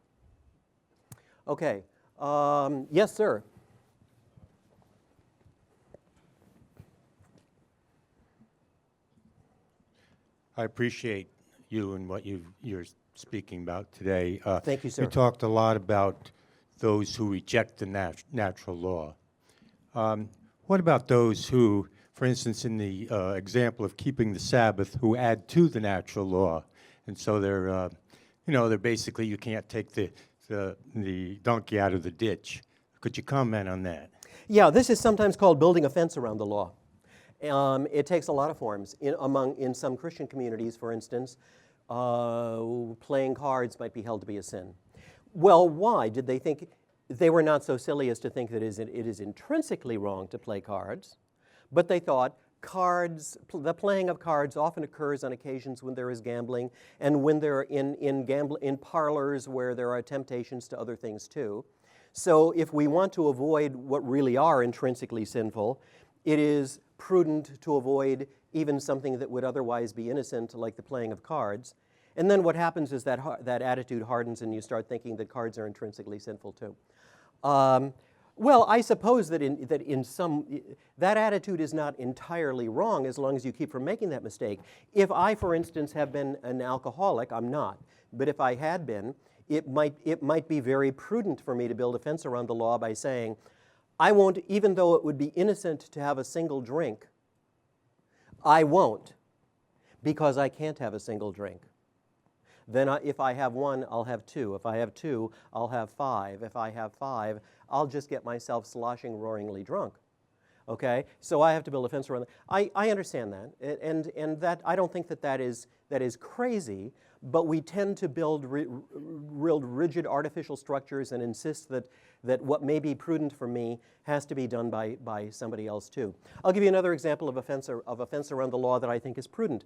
Okay. Yes, sir. I appreciate you and what you're speaking about today. Thank you, sir. You talked a lot about those who reject the natural law. What about those who, for instance, in the example of keeping the Sabbath, who add to the natural law, and so they're, they're basically, you can't take the donkey out of the ditch. Could you comment on that? Yeah, this is sometimes called building a fence around the law. It takes a lot of forms. In some Christian communities, for instance, playing cards might be held to be a sin. Well, why? Did they think they were not so silly as to think that it is intrinsically wrong to play cards, but they thought the playing of cards often occurs on occasions when there is gambling, and when they're in parlors where there are temptations to other things too. So if we want to avoid what really are intrinsically sinful, it is prudent to avoid even something that would otherwise be innocent, like the playing of cards. And then what happens is that attitude hardens, and you start thinking that cards are intrinsically sinful too. Well, I suppose that that attitude is not entirely wrong as long as you keep from making that mistake. If I, for instance, have been an alcoholic, I'm not, but if I had been, it might be very prudent for me to build a fence around the law by saying, I won't, even though it would be innocent to have a single drink, I won't, because I can't have a single drink. Then if I have one, I'll have two. If I have two, I'll have five. If I have five, I'll just get myself sloshing, roaringly drunk. Okay? So I have to build a fence around that. I understand that, and that I don't think that is crazy, but we tend to build real rigid artificial structures and insist that what may be prudent for me has to be done by somebody else too. I'll give you another example of a fence around the law that I think is prudent.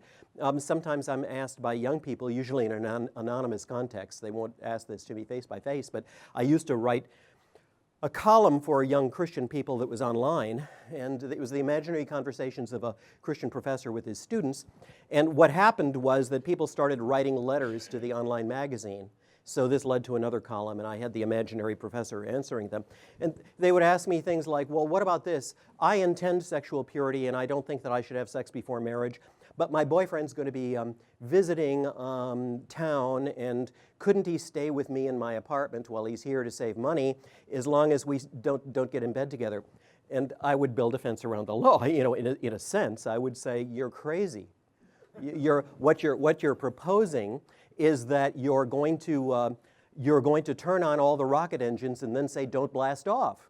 Sometimes I'm asked by young people, usually in an anonymous context. They won't ask this to me face by face, but I used to write a column for young Christian people that was online, and it was the imaginary conversations of a Christian professor with his students. And what happened was that people started writing letters to the online magazine. So this led to another column, and I had the imaginary professor answering them. And they would ask me things like, well, what about this? I intend sexual purity, and I don't think that I should have sex before marriage, but my boyfriend's going to be visiting town, and couldn't he stay with me in my apartment while he's here to save money, as long as we don't get in bed together? And I would build a fence around the law. In a sense, I would say, you're crazy. What you're proposing is that you're going to turn on all the rocket engines and then say, don't blast off.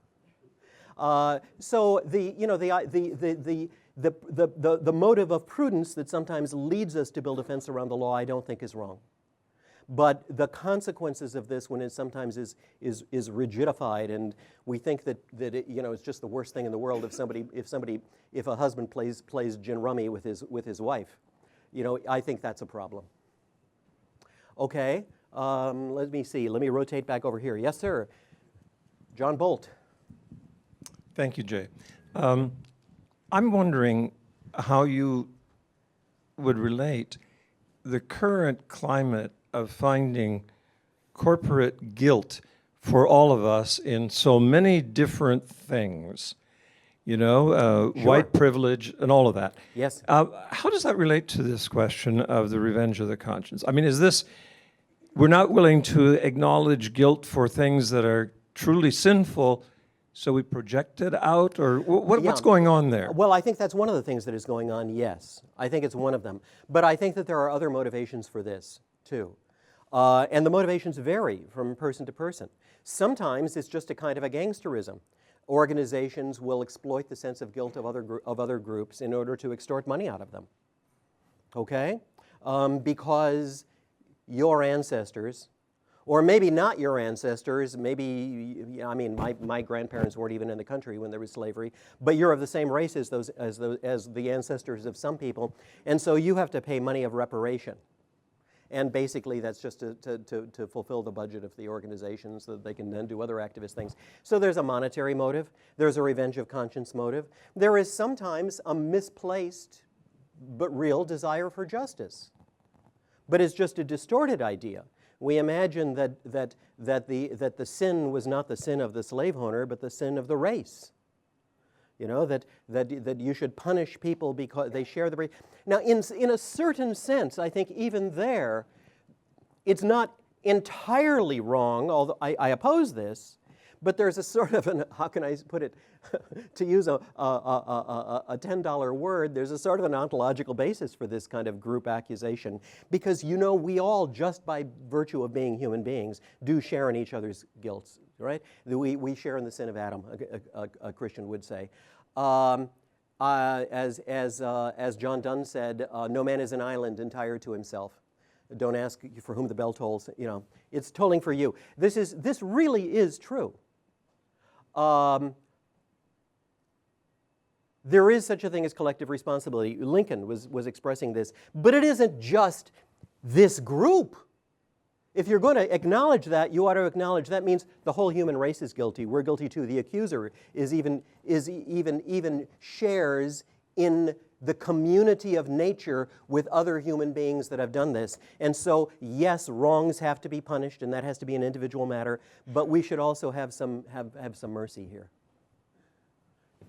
So the motive of prudence that sometimes leads us to build a fence around the law, I don't think is wrong. But the consequences of this, when it sometimes is rigidified, and we think that it's just the worst thing in the world if a husband plays gin rummy with his wife, I think that's a problem. Okay, let me see. Let me rotate back over here. Yes, sir. John Bolt. Thank you, Jay. I'm wondering how you would relate the current climate of finding corporate guilt for all of us in so many different things, Sure. white privilege and all of that. Yes. How does that relate to this question of the revenge of the conscience? I mean, is this, we're not willing to acknowledge guilt for things that are truly sinful So we project it out, or what's Yeah. going on there? Well, I think that's one of the things that is going on, yes. I think it's one of them. But I think that there are other motivations for this, too. And the motivations vary from person to person. Sometimes it's just a kind of a gangsterism. Organizations will exploit the sense of guilt of other groups in order to extort money out of them. Okay? Because your ancestors, or maybe not your ancestors, maybe, I mean, my grandparents weren't even in the country when there was slavery, but you're of the same race as the ancestors of some people, and so you have to pay money of reparation. And basically that's just to fulfill the budget of the organization so that they can then do other activist things. So there's a monetary motive, there's a revenge of conscience motive, there is sometimes a misplaced but real desire for justice. But it's just a distorted idea. We imagine that the sin was not the sin of the slave owner, but the sin of the race. You know, that you should punish people because they share the race. Now, in a certain sense, I think even there, it's not entirely wrong, although I oppose this, but there's a sort of an, how can I put it, to use a $10 word, there's a sort of an ontological basis for this kind of group accusation. Because, you know, we all, just by virtue of being human beings, do share in each other's guilt, right? We share in the sin of Adam, a Christian would say. As John Donne said, no man is an island entire to himself. Don't ask for whom the bell tolls, you know. It's tolling for you. This really is true. There is such a thing as collective responsibility. Lincoln was expressing this. But it isn't just this group. If you're going to acknowledge that, you ought to acknowledge that means the whole human race is guilty. We're guilty too. The accuser is even shares in the community of nature with other human beings that have done this. And so, yes, wrongs have to be punished, and that has to be an individual matter, but we should also have some mercy here.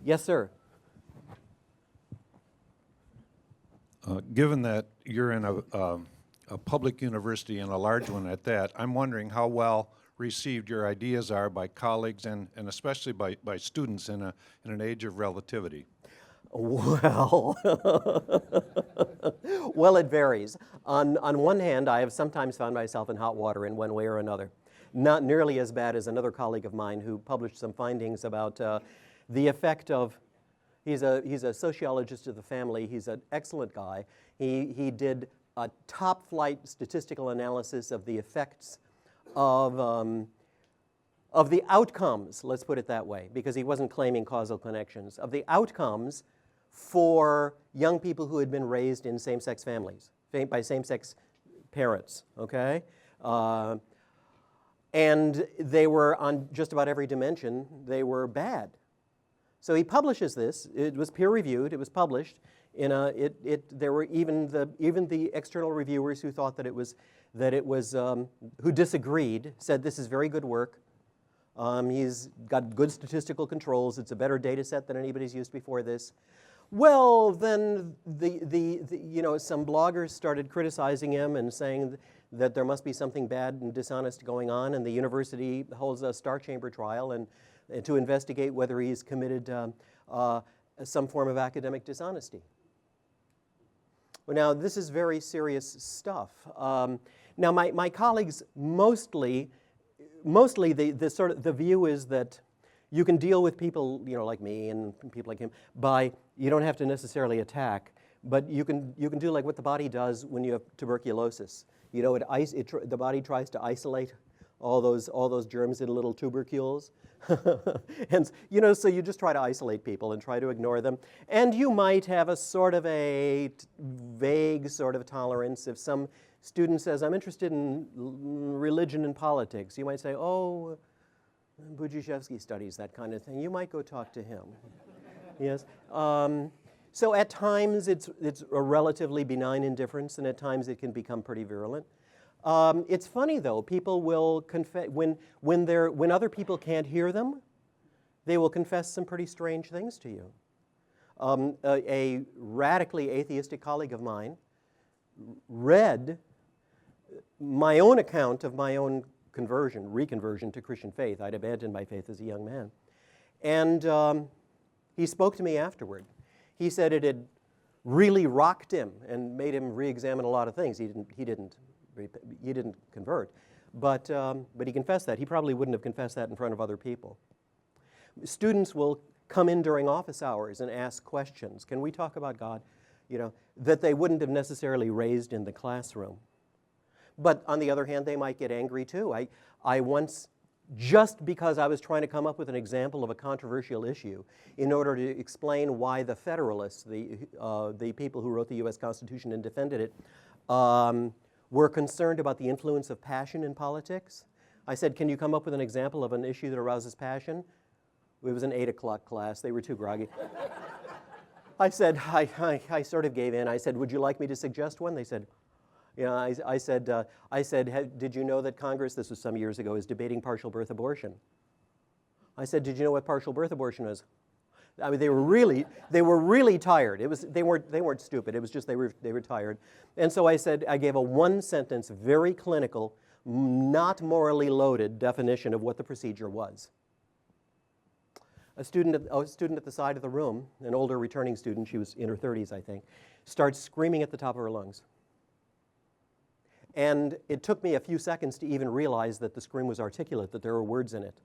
Yes, sir. Given that you're in a public university and a large one at that, I'm wondering how well received your ideas are by colleagues and especially by students in an age of relativity. Well, well, it varies. On one hand, I have sometimes found myself in hot water in one way or another. Not nearly as bad as another colleague of mine who published some findings about the effect of, he's a sociologist of the family, he's an excellent guy. He did a top-flight statistical analysis of the effects of the outcomes, let's put it that way, because he wasn't claiming causal connections, of the outcomes for young people who had been raised in same-sex families, by same-sex parents, okay? And they were, on just about every dimension, they were bad. So he publishes this. It was peer-reviewed. It was published. There were even the external reviewers who thought that it was who disagreed, said this is very good work. He's got good statistical controls. It's a better data set than anybody's used before this. Well, then some bloggers started criticizing him and saying that there must be something bad and dishonest going on, and the university holds a Star Chamber trial and to investigate whether he's committed some form of academic dishonesty. Well, now, this is very serious stuff. Now, my colleagues mostly the view is that you can deal with people, like me and people like him, by you don't have to necessarily attack, but you can do like what the body does when you have tuberculosis. The body tries to isolate all those germs in little tubercules, and so you just try to isolate people and try to ignore them, and you might have a sort of a vague sort of tolerance if some student says, I'm interested in religion and politics. You might say, oh, Budziszewski studies that kind of thing. You might go talk to him. Yes. So at times it's a relatively benign indifference, and at times it can become pretty virulent. It's funny though, people will confess, when other people can't hear them, they will confess some pretty strange things to you. A radically atheistic colleague of mine read my own account of my own reconversion to Christian faith. I'd abandoned my faith as a young man. And he spoke to me afterward. He said it had really rocked him and made him re-examine a lot of things. He didn't convert, but he confessed that. He probably wouldn't have confessed that in front of other people. Students will come in during office hours and ask questions. Can we talk about God? You know, that they wouldn't have necessarily raised in the classroom. But on the other hand, they might get angry too. I once, just because I was trying to come up with an example of a controversial issue in order to explain why the Federalists, the people who wrote the U.S. Constitution and defended it, were concerned about the influence of passion in politics. I said, can you come up with an example of an issue that arouses passion? It was an 8 o'clock class. They were too groggy. I said, I sort of gave in. I said, would you like me to suggest one? They said, yeah. I said, did you know that Congress, this was some years ago, is debating partial birth abortion? I said, did you know what partial birth abortion is? I mean, they were really tired. They weren't stupid. It was just they were tired. And so I said, I gave a one-sentence, very clinical, not morally loaded definition of what the procedure was. A student at the side of the room, an older returning student, she was in her 30s, I think, starts screaming at the top of her lungs. And it took me a few seconds to even realize that the scream was articulate, that there were words in it.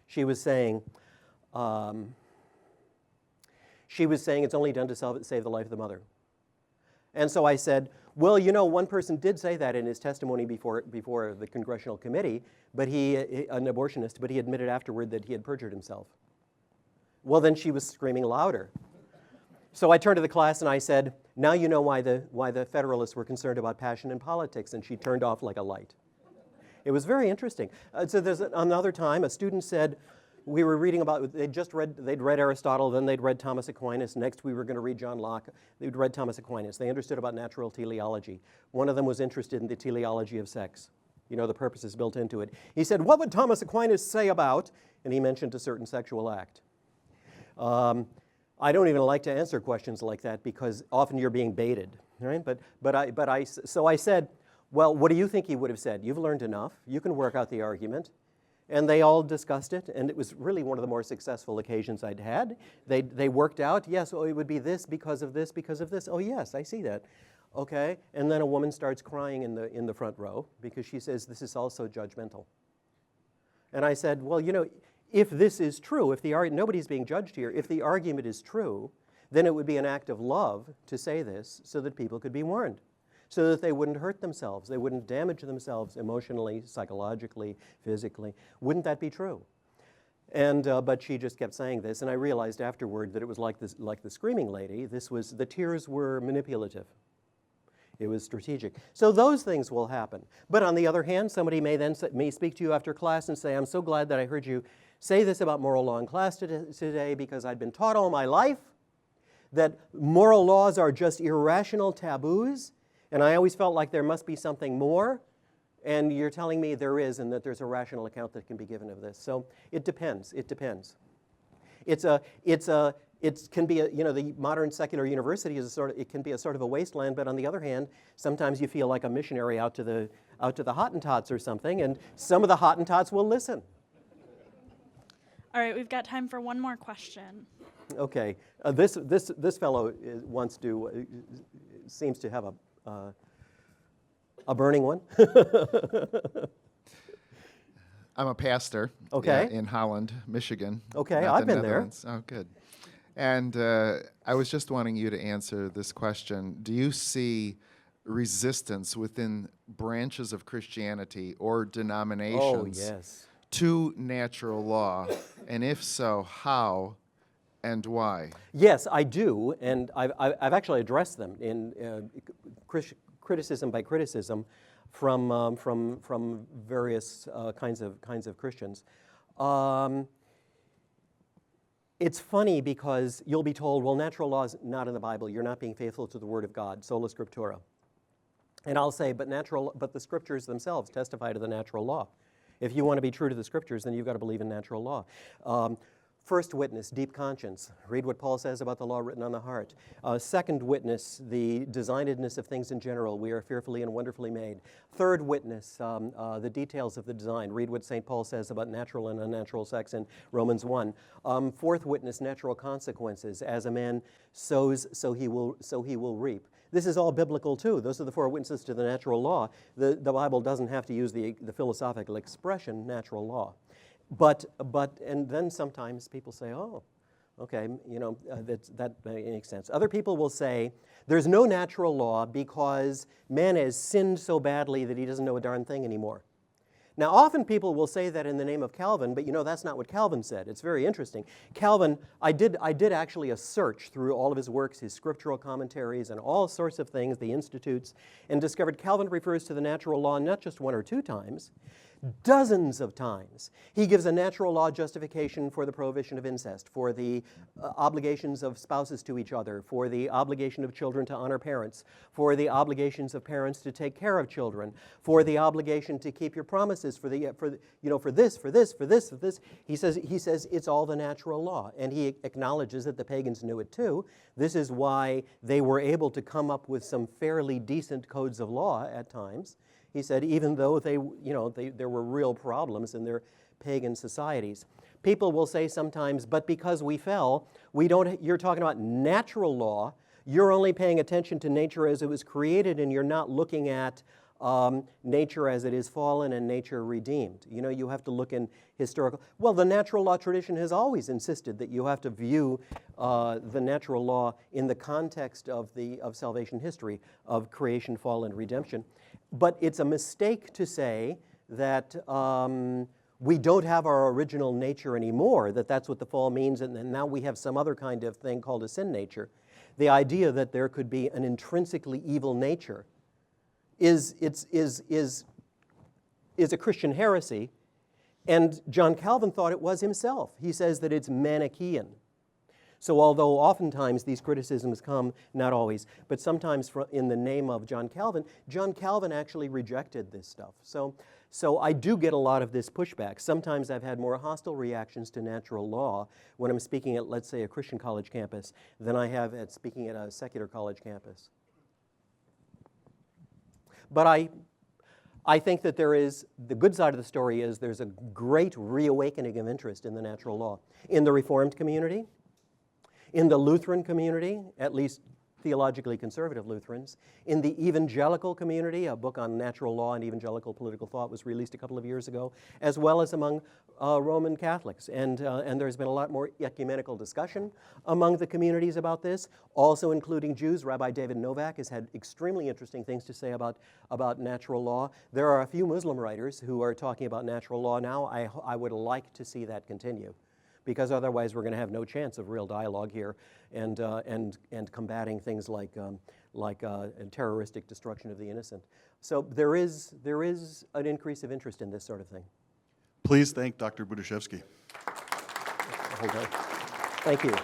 She was saying it's only done to save the life of the mother. And so I said, well, you know, one person did say that in his testimony before the Congressional Committee, but an abortionist, but he admitted afterward that he had perjured himself. Well, then she was screaming louder. So I turned to the class and I said, now you know why the Federalists were concerned about passion in politics, and she turned off like a light. It was very interesting. So there's another time a student said, we were reading about, they'd read Aristotle, then they'd read Thomas Aquinas, next we were going to read John Locke. They'd read Thomas Aquinas. They understood about natural teleology. One of them was interested in the teleology of sex. You know, the purpose is built into it. He said, what would Thomas Aquinas say about, and he mentioned a certain sexual act. I don't even like to answer questions like that because often you're being baited, right? So I said, well, what do you think he would have said? You've learned enough. You can work out the argument. And they all discussed it, and it was really one of the more successful occasions I'd had. They worked out, yes, oh, it would be this because of this, because of this. Oh, yes, I see that. Okay, and then a woman starts crying in the front row because she says, this is also judgmental. And I said, well, you know, if this is true, if nobody's being judged here, if the argument is true, then it would be an act of love to say this so that people could be warned, so that they wouldn't hurt themselves, they wouldn't damage themselves emotionally, psychologically, physically. Wouldn't that be true? And but she just kept saying this, and I realized afterward that it was like the screaming lady. The tears were manipulative. It was strategic. So those things will happen. But on the other hand, somebody may speak to you after class and say, I'm so glad that I heard you say this about moral law in class today because I'd been taught all my life that moral laws are just irrational taboos, and I always felt like there must be something more, and you're telling me there is, and that there's a rational account that can be given of this. So it depends. It depends. It can be the modern secular university it can be a sort of a wasteland, but on the other hand, sometimes you feel like a missionary out to the Hottentots or something, and some of the Hottentots will listen. All right, we've got time for one more question. Okay, this fellow seems to have a burning one. I'm a pastor. Okay. In Holland, Michigan. Okay, not I've the been there. Netherlands. Oh, good. And I was just wanting you to answer this question. Do you see resistance within branches of Christianity or denominations to natural law? And if so, how and why? Yes, I do, and I've actually addressed them in criticism by criticism from various kinds of Christians. It's funny because you'll be told, well, natural law is not in the Bible. You're not being faithful to the Word of God, sola scriptura. And I'll say, but the Scriptures themselves testify to the natural law. If you want to be true to the Scriptures, then you've got to believe in natural law. First witness, deep conscience. Read what Paul says about the law written on the heart. Second witness, the designedness of things in general. We are fearfully and wonderfully made. Third witness, the details of the design. Read what St. Paul says about natural and unnatural sex in Romans 1. Fourth witness, natural consequences. As a man sows, so he will reap. This is all biblical too. Those are the four witnesses to the natural law. The Bible doesn't have to use the philosophical expression, natural law. And then sometimes people say, oh, okay, that makes sense. Other people will say, there's no natural law because man has sinned so badly that he doesn't know a darn thing anymore. Now, often people will say that in the name of Calvin, but that's not what Calvin said. It's very interesting. Calvin, I did actually a search through all of his works, his scriptural commentaries, and all sorts of things, the institutes, and discovered Calvin refers to the natural law not just one or two times, dozens of times. He gives a natural law justification for the prohibition of incest, for the obligations of spouses to each other, for the obligation of children to honor parents, for the obligations of parents to take care of children, for the obligation to keep your promises, for this. He says it's all the natural law, and he acknowledges that the pagans knew it too. This is why they were able to come up with some fairly decent codes of law at times. He said, even though there were real problems in their pagan societies. People will say sometimes, but because we fell, you're talking about natural law, you're only paying attention to nature as it was created, and you're not looking at nature as it is fallen and nature redeemed. You have to look in historical. Well, the natural law tradition has always insisted that you have to view the natural law in the context of salvation history, of creation, fall, and redemption. But it's a mistake to say that we don't have our original nature anymore, that's what the fall means, and then now we have some other kind of thing called a sin nature. The idea that there could be an intrinsically evil nature is a Christian heresy, and John Calvin thought it was himself. He says that it's Manichaean. So although oftentimes these criticisms come, not always, but sometimes in the name of John Calvin actually rejected this stuff. So I do get a lot of this pushback. Sometimes I've had more hostile reactions to natural law when I'm speaking at, let's say, a Christian college campus than I have at speaking at a secular college campus. But I think that the good side of the story is there's a great reawakening of interest in the natural law. In the Reformed community, in the Lutheran community, at least theologically conservative Lutherans, in the evangelical community, a book on natural law and evangelical political thought was released a couple of years ago, as well as among Roman Catholics. And there's been a lot more ecumenical discussion among the communities about this, also including Jews. Rabbi David Novak has had extremely interesting things to say about natural law. There are a few Muslim writers who are talking about natural law now. I would like to see that continue, because otherwise we're going to have no chance of real dialogue here and combating things like terroristic destruction of the innocent. So there is an increase of interest in this sort of thing. Please thank Dr. Budziszewski. Thank you.